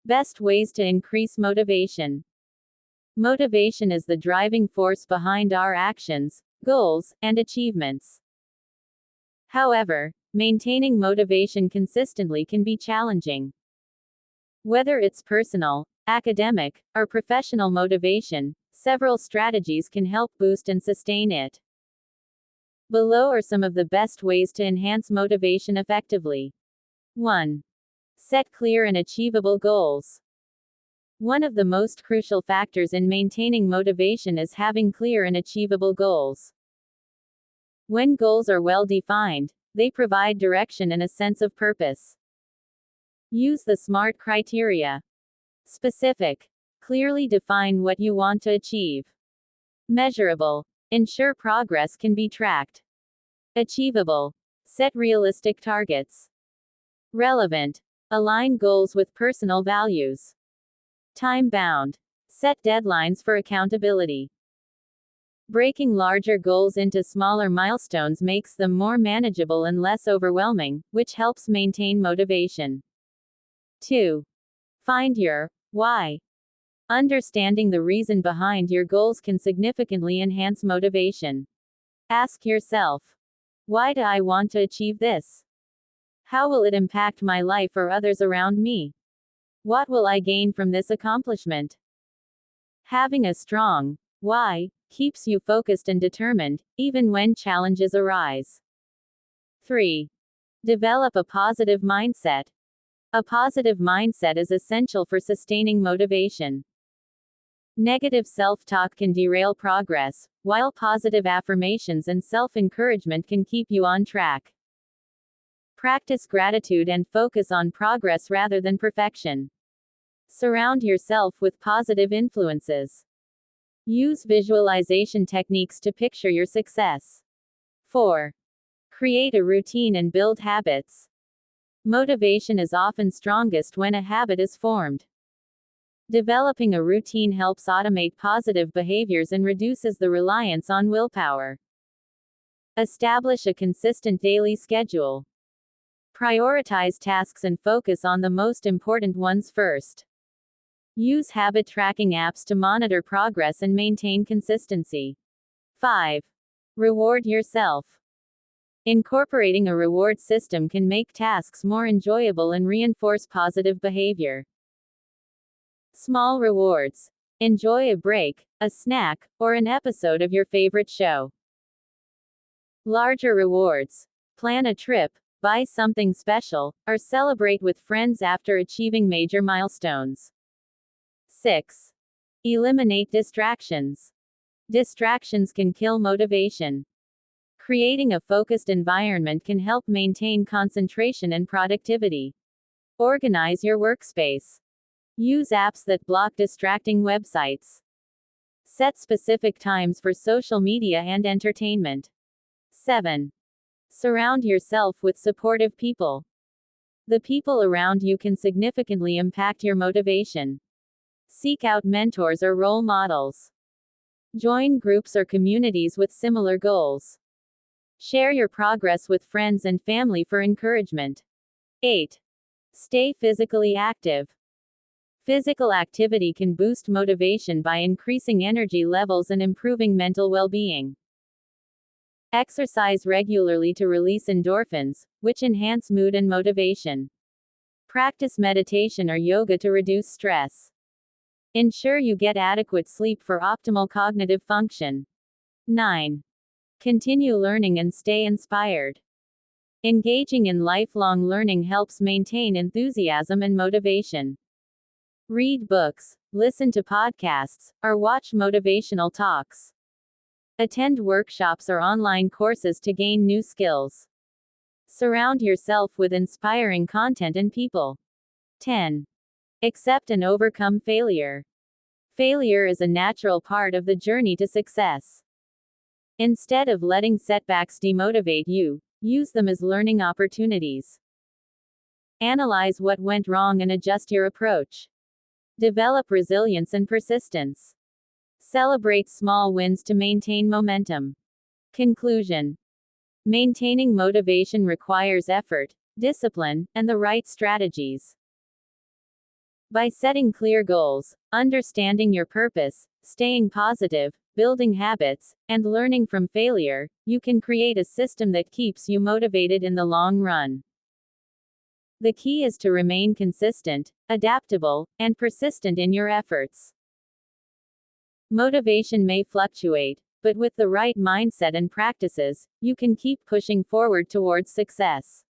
Best ways to increase motivation. Motivation is the driving force behind our actions, goals, and achievements. However, maintaining motivation consistently can be challenging. Whether it's personal, academic, or professional motivation, several strategies can help boost and sustain it. Below are some of the best ways to enhance motivation effectively. 1. Set clear and achievable goals. One of the most crucial factors in maintaining motivation is having clear and achievable goals. When goals are well defined, they provide direction and a sense of purpose. Use the SMART criteria. Specific. Clearly define what you want to achieve. Measurable. Ensure progress can be tracked. Achievable. Set realistic targets. Relevant. Align goals with personal values. Time-bound. Set deadlines for accountability. Breaking larger goals into smaller milestones makes them more manageable and less overwhelming, which helps maintain motivation. 2. Find your why. Understanding the reason behind your goals can significantly enhance motivation. Ask yourself, why do I want to achieve this? How will it impact my life or others around me? What will I gain from this accomplishment? Having a strong why keeps you focused and determined, even when challenges arise. 3. Develop a positive mindset. A positive mindset is essential for sustaining motivation. Negative self-talk can derail progress, while positive affirmations and self-encouragement can keep you on track. Practice gratitude and focus on progress rather than perfection. Surround yourself with positive influences. Use visualization techniques to picture your success. 4. Create a routine and build habits. Motivation is often strongest when a habit is formed. Developing a routine helps automate positive behaviors and reduces the reliance on willpower. Establish a consistent daily schedule. Prioritize tasks and focus on the most important ones first. Use habit tracking apps to monitor progress and maintain consistency. 5. Reward yourself. Incorporating a reward system can make tasks more enjoyable and reinforce positive behavior. Small rewards. Enjoy a break, a snack, or an episode of your favorite show. Larger rewards. Plan a trip, buy something special, or celebrate with friends after achieving major milestones. 6. Eliminate distractions. Distractions can kill motivation. Creating a focused environment can help maintain concentration and productivity. Organize your workspace. Use apps that block distracting websites. Set specific times for social media and entertainment. 7. Surround yourself with supportive people. The people around you can significantly impact your motivation. Seek out mentors or role models. Join groups or communities with similar goals. Share your progress with friends and family for encouragement. 8. Stay physically active. Physical activity can boost motivation by increasing energy levels and improving mental well-being. Exercise regularly to release endorphins, which enhance mood and motivation. Practice meditation or yoga to reduce stress. Ensure you get adequate sleep for optimal cognitive function. 9. Continue learning and stay inspired. Engaging in lifelong learning helps maintain enthusiasm and motivation. Read books, listen to podcasts, or watch motivational talks. Attend workshops or online courses to gain new skills. Surround yourself with inspiring content and people. 10. Accept and overcome failure. Failure is a natural part of the journey to success. Instead of letting setbacks demotivate you, use them as learning opportunities. Analyze what went wrong and adjust your approach. Develop resilience and persistence. Celebrate small wins to maintain momentum. Conclusion. Maintaining motivation requires effort, discipline, and the right strategies. By setting clear goals, understanding your purpose, staying positive, building habits, and learning from failure, you can create a system that keeps you motivated in the long run. The key is to remain consistent, adaptable, and persistent in your efforts. Motivation may fluctuate, but with the right mindset and practices, you can keep pushing forward towards success.